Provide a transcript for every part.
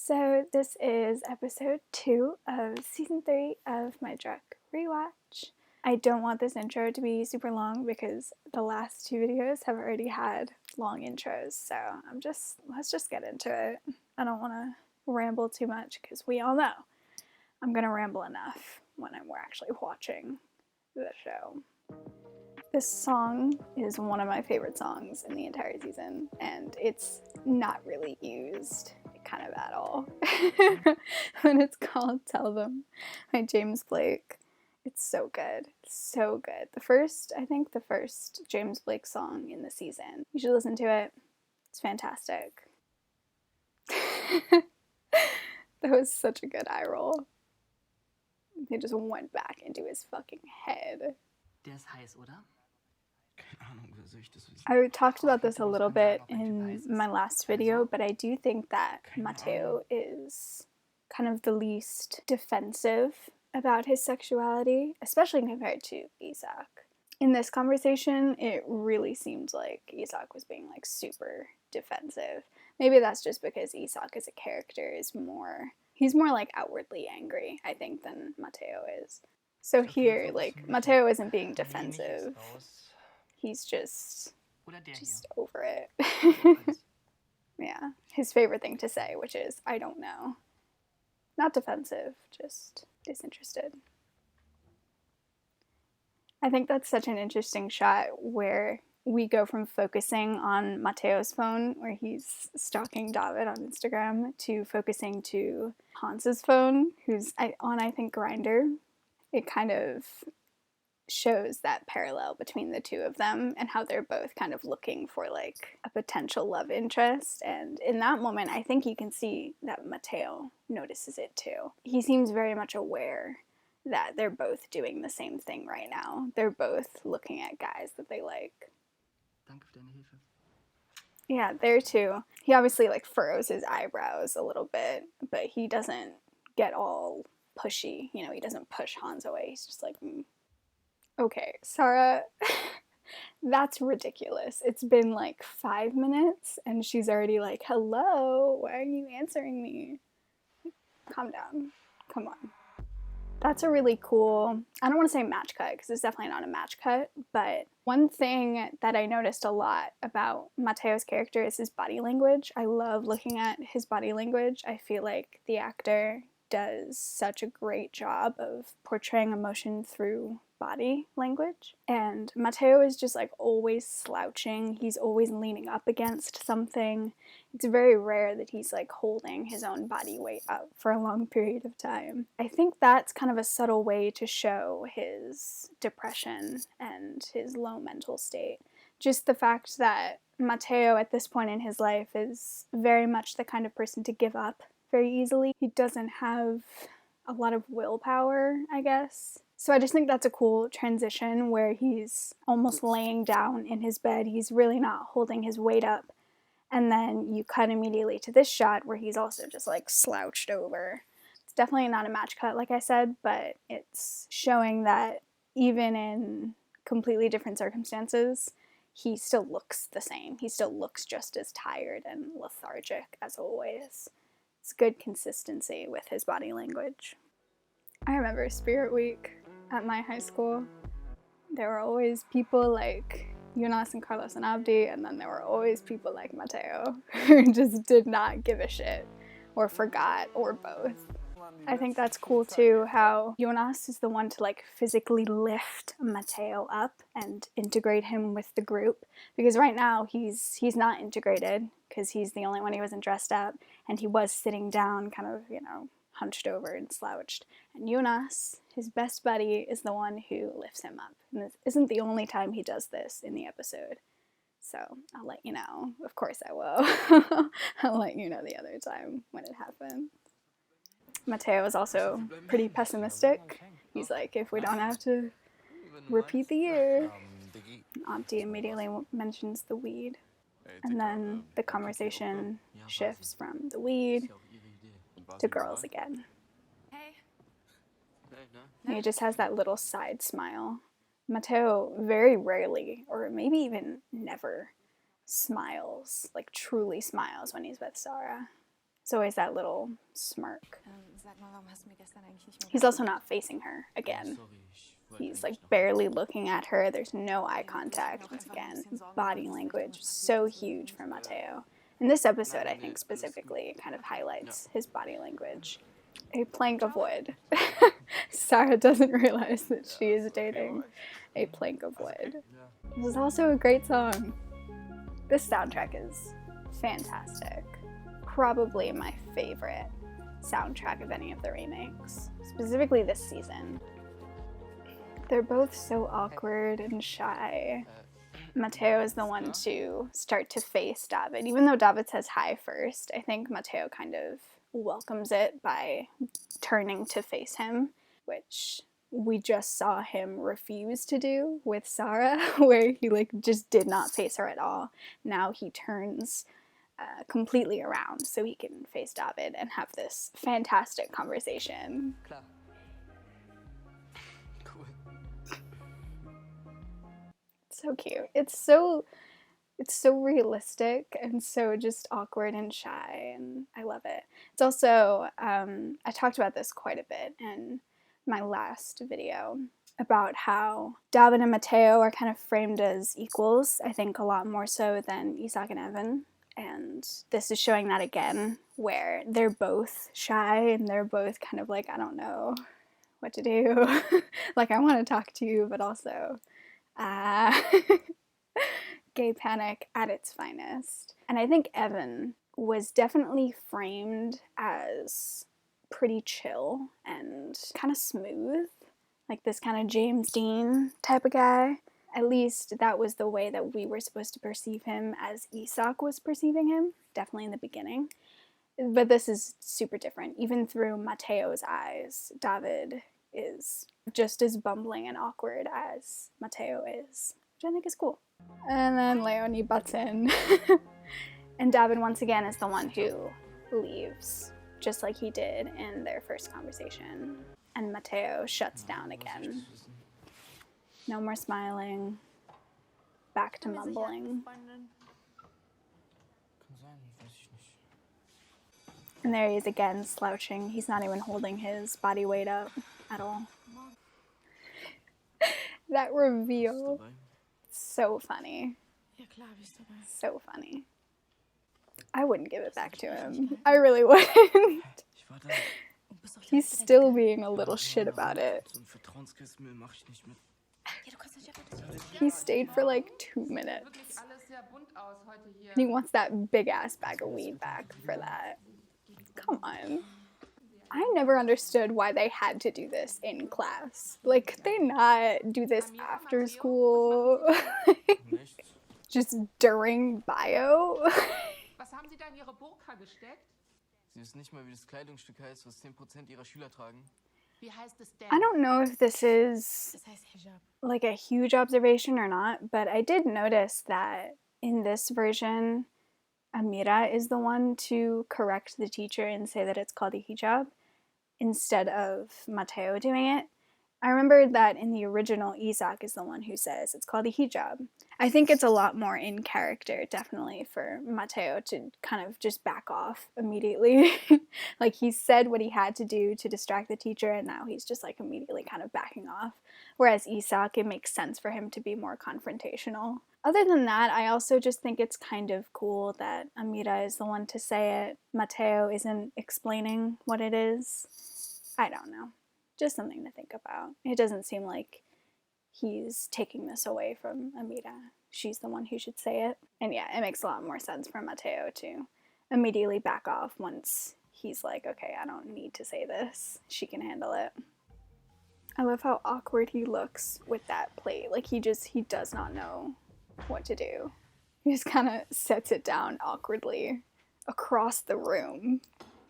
So this is episode 2 of season 3 of my Drek rewatch. I don't want this intro to be super long because the last 2 videos have already had long intros, so let's just get into it. I don't want to ramble too much because we all know I'm gonna ramble enough when we're actually watching the show. This song is one of my favorite songs in the entire season, and it's not really used kind of at all. And it's called Tell Them by James Blake. It's so good. So good. The first James Blake song in the season. You should listen to it. It's fantastic. That was such a good eye roll. He just went back into his fucking head. Der ist heiß, oder? I talked about this a little bit in my last video, but I do think that Mateo is kind of the least defensive about his sexuality, especially compared to Isak. In this conversation, it really seemed like Isak was being like super defensive. Maybe that's just because Isak as a character is he's more like outwardly angry, I think, than Mateo is. So here, like, Mateo isn't being defensive. He's just over it. Yeah, his favorite thing to say, which is, I don't know. Not defensive, just disinterested. I think that's such an interesting shot where we go from focusing on Mateo's phone, where he's stalking David on Instagram, to focusing to Hans's phone, who's on, I think, Grindr. It kind of shows that parallel between the two of them and how they're both kind of looking for like a potential love interest. And in that moment, I think you can see that Mateo notices it too. He seems very much aware that they're both doing the same thing right now. They're both looking at guys that they like. Danke für deine Hilfe. Yeah, there too. He obviously like furrows his eyebrows a little bit, but he doesn't get all pushy. You know, he doesn't push Hans away. He's just like, Okay, Sarah, that's ridiculous. It's been like 5 minutes and she's already like, hello, why aren't you answering me? Calm down. Come on. That's a really cool, I don't want to say match cut because it's definitely not a match cut, but one thing that I noticed a lot about Mateo's character is his body language. I love looking at his body language. I feel like the actor does such a great job of portraying emotion through body language. And Mateo is just like always slouching. He's always leaning up against something. It's very rare that he's like holding his own body weight up for a long period of time. I think that's kind of a subtle way to show his depression and his low mental state. Just the fact that Mateo at this point in his life is very much the kind of person to give up very easily. He doesn't have a lot of willpower, I guess. So I just think that's a cool transition where he's almost laying down in his bed. He's really not holding his weight up. And then you cut immediately to this shot where he's also just like slouched over. It's definitely not a match cut, like I said, but it's showing that even in completely different circumstances, he still looks the same. He still looks just as tired and lethargic as always. It's good consistency with his body language. I remember Spirit Week at my high school. There were always people like Jonas and Carlos and Abdi, and then there were always people like Mateo who just did not give a shit or forgot or both. I think that's cool too, how Jonas is the one to like physically lift Mateo up and integrate him with the group, because right now he's not integrated because he's the only one who wasn't dressed up, and he was sitting down kind of, you know, hunched over and slouched. And Jonas, his best buddy, is the one who lifts him up. And this isn't the only time he does this in the episode. So I'll let you know. Of course I will. I'll let you know the other time when it happens. Mateo is also pretty pessimistic. He's like, if we don't have to repeat the year. Auntie immediately mentions the weed. And then the conversation shifts from the weed to girls again. And he just has that little side smile. Mateo very rarely, or maybe even never, smiles, like truly smiles when he's with Sarah. It's always that little smirk. Sag mal, warum hast du mir gestern eigentlich nicht mehr He's also not facing her again. Sorry, ich wollte He's eigentlich like noch- barely looking at her. There's no eye contact. Once again, body language so huge for Mateo. In this episode, I think specifically, it kind of highlights his body language. A plank of wood. Sarah doesn't realize that she is dating a plank of wood. This is also a great song. This soundtrack is fantastic. Probably my favorite soundtrack of any of the remakes, specifically this season. They're both so awkward and shy. Mateo is the one to start to face David. Even though David says hi first, I think Mateo kind of welcomes it by turning to face him, which we just saw him refuse to do with Sarah, where he like just did not face her at all. Now he turns completely around so he can face David and have this fantastic conversation. Klar. Cool. So cute. It's so realistic and so just awkward and shy, and I love it. It's also I talked about this quite a bit in my last video about how David and Mateo are kind of framed as equals, I think a lot more so than Isak and Evan. And this is showing that again, where they're both shy and they're both kind of like, I don't know what to do. Like, I want to talk to you, but also gay panic at its finest. And I think Evan was definitely framed as pretty chill and kind of smooth, like this kind of James Dean type of guy. At least that was the way that we were supposed to perceive him as Isak was perceiving him, definitely in the beginning. But this is super different. Even through Mateo's eyes, David is just as bumbling and awkward as Mateo is, which I think is cool. And then Leonie butts in. And David once again is the one who leaves, just like he did in their first conversation. And Mateo shuts down again. No more smiling. Back to mumbling. Kann sein, weiß ich nicht. And there he is again, slouching. He's not even holding his body weight up at all. That reveal, Dabei? so funny. Ja klar, hab ich's dabei. So funny. I wouldn't give it back to him. I really wouldn't. Ich war da. Und bist doch He's still being a little shit about it. So ein Vertrauenskissmüll mach ich nicht mit. Ja, du kannst nicht einfach He stayed for like 2 minutes. And he wants that big ass bag of weed back for that. Come on. I never understood why they had to do this in class. Like, could they not do this after school? Nichts. Just during bio? Was haben Sie da in Ihre Burka gesteckt? Sie wissen nicht mal, wie das Kleidungsstück heißt, was 10% ihrer Schüler tragen. Wie heißt es denn? I don't know if this is Das heißt Hijab. like a huge observation or not, but I did notice that in this version, Amira is the one to correct the teacher and say that it's called a hijab instead of Mateo doing it. I remember that in the original, Isak is the one who says it's called a hijab. I think it's a lot more in character, definitely, for Mateo to kind of just back off immediately. Like, he said what he had to do to distract the teacher, and now he's just like immediately kind of backing off. Whereas Isak, it makes sense for him to be more confrontational. Other than that, I also just think it's kind of cool that Amira is the one to say it. Mateo isn't explaining what it is. I don't know. Just something to think about. It doesn't seem like he's taking this away from Amira. She's the one who should say it. And yeah, it makes a lot more sense for Mateo to immediately back off once he's like, okay, I don't need to say this. She can handle it. I love how awkward he looks with that plate. Like, he does not know what to do. He just kind of sets it down awkwardly across the room,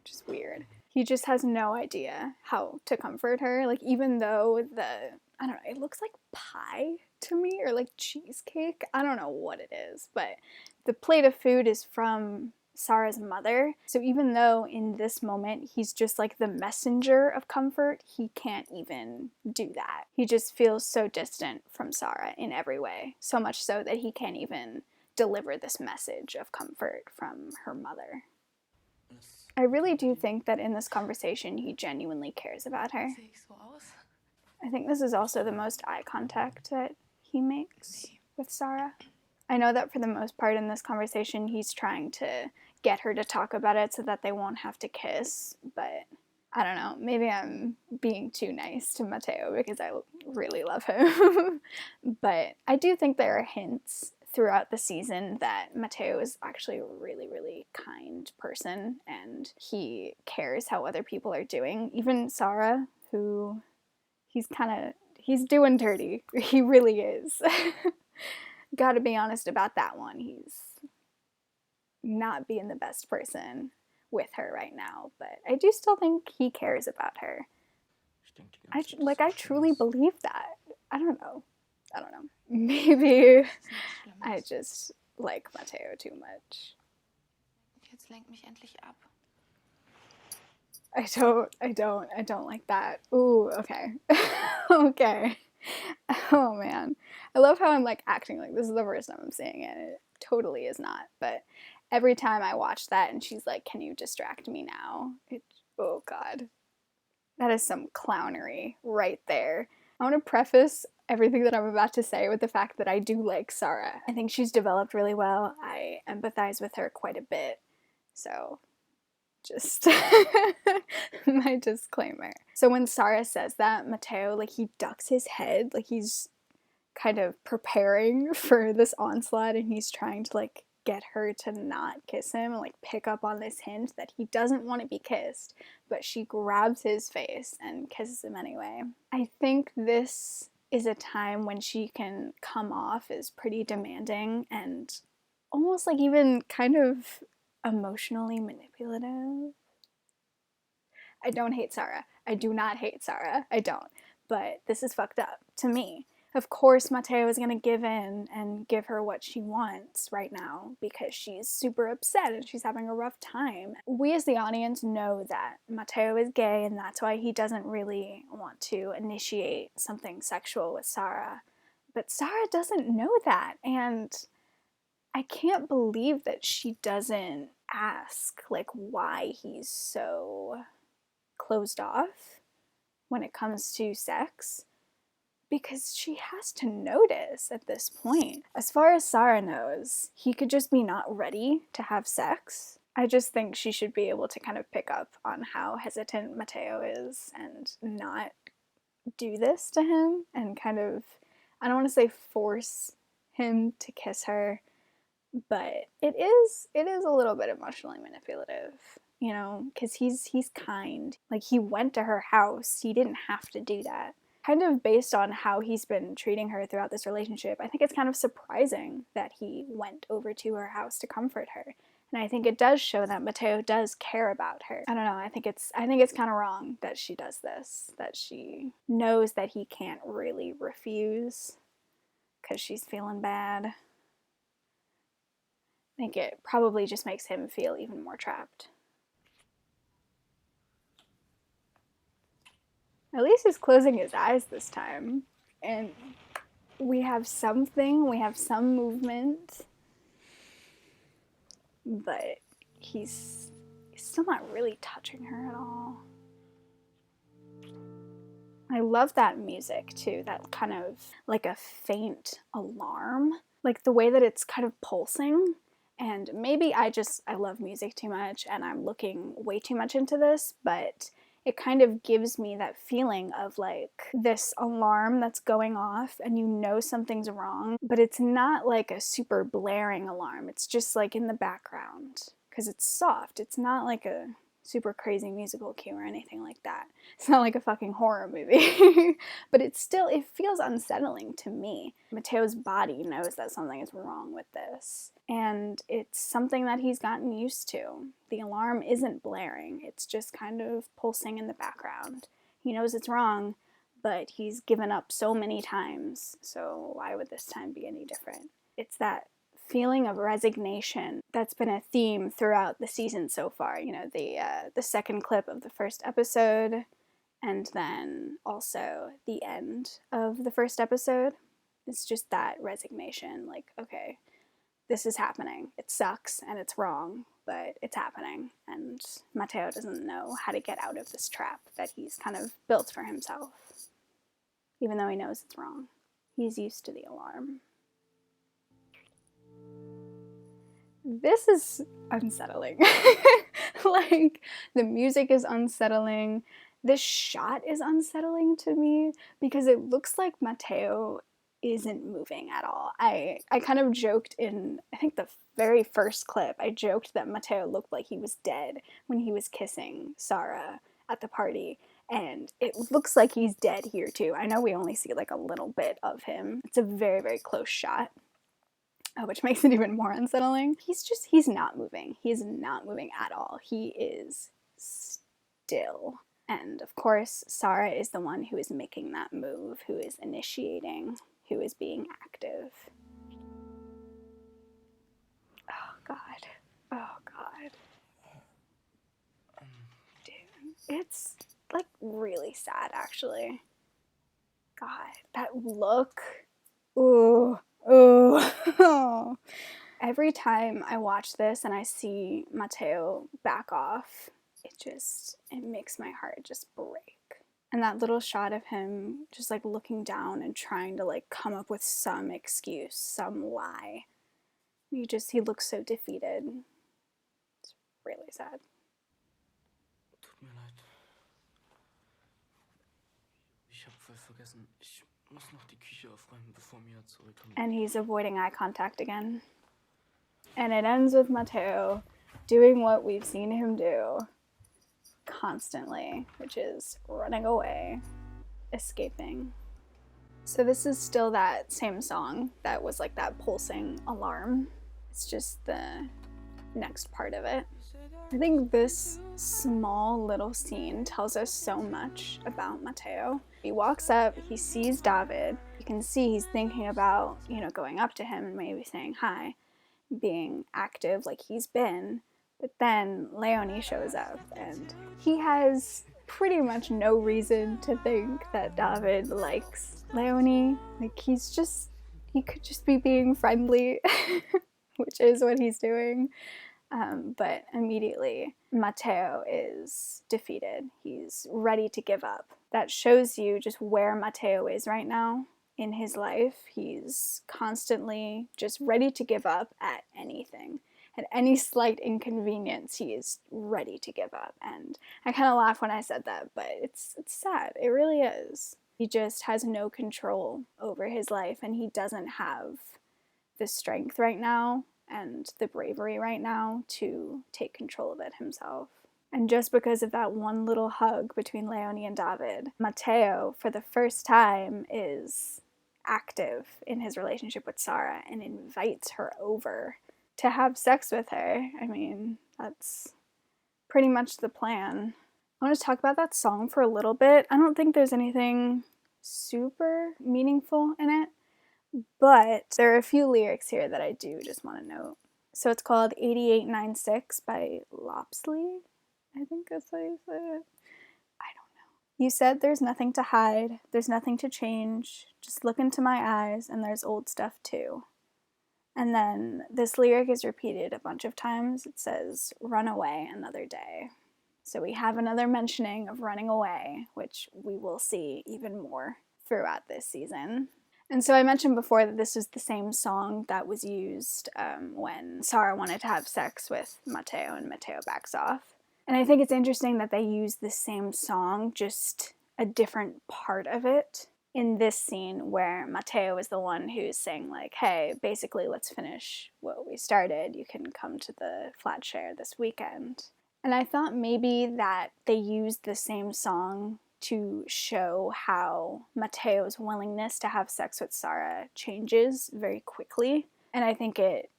which is weird. He just has no idea how to comfort her. Like, even though I don't know, it looks like pie to me, or like cheesecake. I don't know what it is, but the plate of food is from Sarah's mother. So even though in this moment he's just like the messenger of comfort, he can't even do that. He just feels so distant from Sarah in every way. So much so that he can't even deliver this message of comfort from her mother. Alles I really do think that in this conversation he genuinely cares about her. Sehe ich so aus? I think this is also the most eye contact that he makes with Sarah. I know that for the most part in this conversation he's trying to get her to talk about it so that they won't have to kiss, but I don't know, maybe I'm being too nice to Matteo because I really love him. But I do think there are hints throughout the season that Matteo is actually a really, really kind person and he cares how other people are doing. Even Sarah, who he's doing dirty. He really is. Gotta be honest about that one. He's not being the best person with her right now, but I do still think he cares about her. I truly believe that. I don't know. Maybe I just like Matteo too much. Jetzt lenk mich endlich ab. I don't like that. Ooh, okay. Okay. Oh man. I love how I'm like acting like this is the first time I'm seeing it. It totally is not. But every time I watch that and she's like, "Can you distract me now?" Oh god. That is some clownery right there. I want to preface everything that I'm about to say with the fact that I do like Sarah. I think she's developed really well. I empathize with her quite a bit. So just my disclaimer. So when Sarah says that, Matteo, like, he ducks his head, like he's kind of preparing for this onslaught and he's trying to like get her to not kiss him and like pick up on this hint that he doesn't want to be kissed, but she grabs his face and kisses him anyway. I think this is a time when she can come off as pretty demanding and almost like even kind of emotionally manipulative. I don't hate Sarah. I do not hate Sarah. I don't. But this is fucked up to me. Of course, Matteo is going to give in and give her what she wants right now because she's super upset and she's having a rough time. We as the audience know that Matteo is gay and that's why he doesn't really want to initiate something sexual with Sarah. But Sarah doesn't know that, and I can't believe that she doesn't ask like why he's so closed off when it comes to sex, because she has to notice at this point. As far as Sarah knows, he could just be not ready to have sex. I just think she should be able to kind of pick up on how hesitant Matteo is and not do this to him and kind of, I don't want to say force him to kiss her, but it is a little bit emotionally manipulative, you know, because he's kind. Like, he went to her house. He didn't have to do that. Kind of based on how he's been treating her throughout this relationship, I think it's kind of surprising that he went over to her house to comfort her. And I think it does show that Matteo does care about her. I don't know, I think it's kind of wrong that she does this, that she knows that he can't really refuse because she's feeling bad. I think it probably just makes him feel even more trapped. At least he's closing his eyes this time. And we have something, we have some movement. But he's still not really touching her at all. I love that music too, that kind of like a faint alarm. Like the way that it's kind of pulsing. And maybe I love music too much and I'm looking way too much into this, but it kind of gives me that feeling of like this alarm that's going off and you know something's wrong, but it's not like a super blaring alarm. It's just like in the background because it's soft. It's not like a super crazy musical cue or anything like that. It's not like a fucking horror movie, but it feels unsettling to me. Matteo's body knows that something is wrong with this, and it's something that he's gotten used to. The alarm isn't blaring, it's just kind of pulsing in the background. He knows it's wrong, but he's given up so many times, so why would this time be any different? It's that feeling of resignation that's been a theme throughout the season so far. You know, the second clip of the first episode, and then also the end of the first episode. It's just that resignation, like, okay, this is happening. It sucks and it's wrong, but it's happening. And Mateo doesn't know how to get out of this trap that he's kind of built for himself, even though he knows it's wrong. He's used to the alarm. This is unsettling. Like, the music is unsettling. This shot is unsettling to me because it looks like Mateo isn't moving at all. I kind of joked in, I think, the very first clip, I joked that Mateo looked like he was dead when he was kissing Sarah at the party, and it looks like he's dead here too. I know we only see like a little bit of him. It's a very, very close shot, which makes it even more unsettling. He's not moving. He's not moving at all. He is still. And of course, Sarah is the one who is making that move, who is initiating, who is being active. Oh God. Oh God. Dude, it's like really sad actually. God, that look. Ooh. Ooh. Every time I watch this and I see Mateo back off, it makes my heart just break. And that little shot of him just like looking down and trying to like come up with some excuse, some lie. He looks so defeated. It's really sad. Tut mir leid. Ich hab voll vergessen. Ich muss noch die Küche aufräumen, bevor Mia zurückkommt. And he's avoiding eye contact again. And it ends with Mateo doing what we've seen him do constantly, which is running away, escaping. So this is still that same song that was like that pulsing alarm. It's just the next part of it. I think this small little scene tells us so much about Mateo. He walks up, he sees David. You can see he's thinking about, going up to him and maybe saying hi, being active like he's been. But then Leonie shows up and he has pretty much no reason to think that David likes Leonie. Like he could just be being friendly, which is what he's doing. But immediately Mateo is defeated. He's ready to give up. That shows you just where Mateo is right now in his life. He's constantly just ready to give up at anything. At any slight inconvenience, he is ready to give up. And I kind of laugh when I said that, but it's sad. It really is. He just has no control over his life, and he doesn't have the strength right now and the bravery right now to take control of it himself. And just because of that one little hug between Leonie and David, Mateo, for the first time, is active in his relationship with Sarah and invites her over to have sex with her. I mean, that's pretty much the plan. I want to talk about that song for a little bit. I don't think there's anything super meaningful in it, but there are a few lyrics here that I do just want to note. So it's called 8896 by Lopsley. I think that's how you say it. I don't know. You said there's nothing to hide, there's nothing to change. Just look into my eyes and there's old stuff too. And then this lyric is repeated a bunch of times. It says, run away another day. So we have another mentioning of running away, which we will see even more throughout this season. And so I mentioned before that this was the same song that was used when Sarah wanted to have sex with Mateo and Mateo backs off. And I think it's interesting that they use the same song, just a different part of it in this scene where Mateo is the one who's saying like, hey, basically let's finish what we started. You can come to the flat share this weekend. And I thought maybe that they used the same song to show how Mateo's willingness to have sex with Sarah changes very quickly. And I think it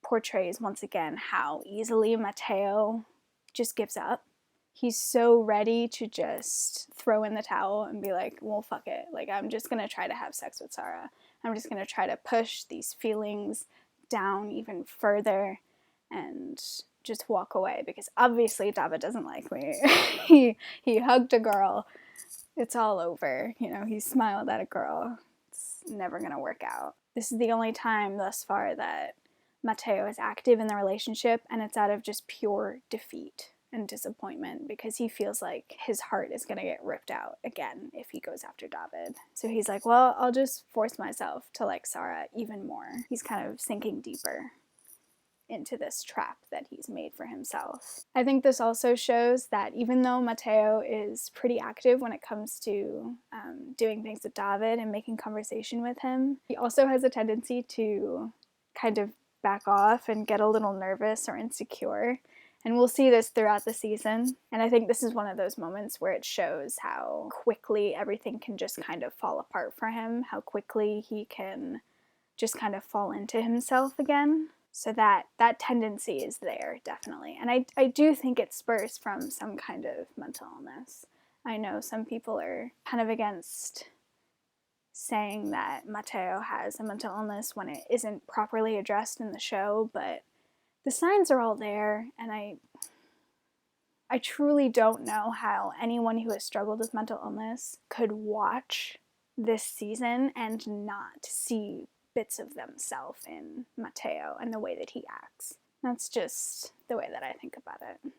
portrays once again how easily Mateo just gives up. He's so ready to just throw in the towel and be like, well, fuck it. Like, I'm just going to try to have sex with Sarah. I'm just going to try to push these feelings down even further and just walk away, because obviously David doesn't like me. he hugged a girl. It's all over. He smiled at a girl. It's never going to work out. This is the only time thus far that Matteo is active in the relationship, and it's out of just pure defeat and disappointment because he feels like his heart is going to get ripped out again if he goes after David. So he's like, well, I'll just force myself to like Sara even more. He's kind of sinking deeper into this trap that he's made for himself. I think this also shows that even though Matteo is pretty active when it comes to doing things with David and making conversation with him, he also has a tendency to kind of back off and get a little nervous or insecure. And we'll see this throughout the season. And I think this is one of those moments where it shows how quickly everything can just kind of fall apart for him, how quickly he can just kind of fall into himself again. So that tendency is there, definitely. And I do think it spurs from some kind of mental illness. I know some people are kind of against saying that Matteo has a mental illness when it isn't properly addressed in the show, but the signs are all there, and I truly don't know how anyone who has struggled with mental illness could watch this season and not see bits of themselves in Matteo and the way that he acts. That's just the way that I think about it.